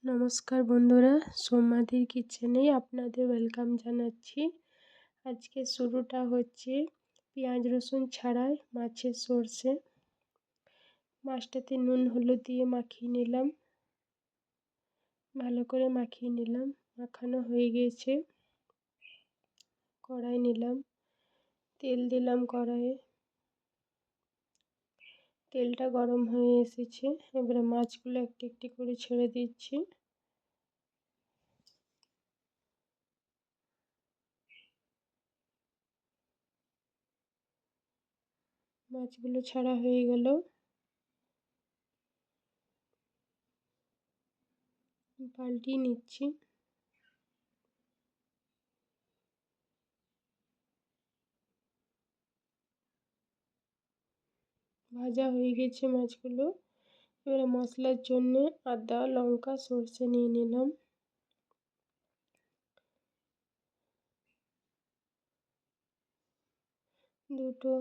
নমস্কার বন্ধুরা, সোমাদির কিচেনে আপনাদের ওয়েলকাম জানাচ্ছি। আজকে শুরুটা হচ্ছে পেঁয়াজ রসুন ছাড়াই মাছের সর্ষে। মাছটাতে নুন হলুদ দিয়ে মাখিয়ে নিলাম, ভালো করে মাখিয়ে নিলাম। মাখানো হয়ে গিয়েছে। কড়াই নিলাম, তেল দিলাম কড়াইয়ে। তেলটা গরম হয়ে এসেছে, এবারে মাছগুলো একটি একটি করে ছেড়ে দিচ্ছি। মাছগুলো ছাড়া হয়ে গেল, পাল্টিয়ে নিচ্ছি। ভাজা হয়ে গেছে মাছগুলো। এবারে মশলার জন্য আদা লঙ্কা সর্ষে নিয়ে নিলাম। দুটো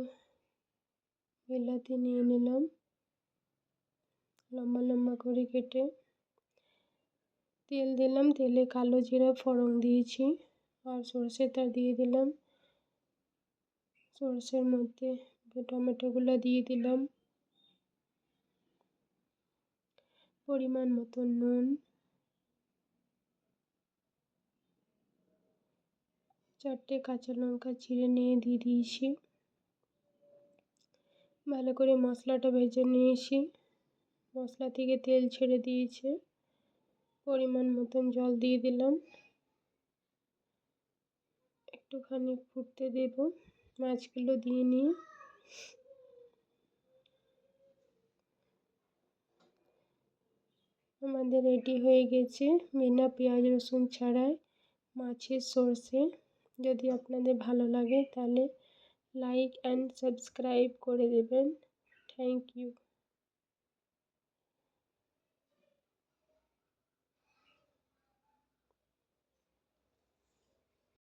বিলাতি নিয়ে নিলাম লম্বা লম্বা করে কেটে। তেল দিলাম, তেলে কালো জিরা ফোড়ন দিয়েছি আর সর্ষেটা দিয়ে দিলাম। সর্ষের মধ্যে টমেটোগুলো দিয়ে দিলাম, পরিমাণ মতো নুন, 4টে কাঁচা লঙ্কা চিড়ে নিয়ে দিয়ে দিয়েছি। ভালো করে মশলাটা ভেজে নিয়েছি। মশলা থেকে তেল ছেড়ে দিয়েছে, পরিমাণ মতন জল দিয়ে দিলাম। একটুখানি ফুটতে দেব, মাছগুলো দিয়ে নিয়ে আমাদের রেডি হয়ে গেছে বিনা পেঁয়াজ রসুন ছাড়াই মাছের সর্ষে। যদি আপনাদের ভালো লাগে তাহলে লাইক অ্যান্ড সাবস্ক্রাইব করে দেবেন। Thank you.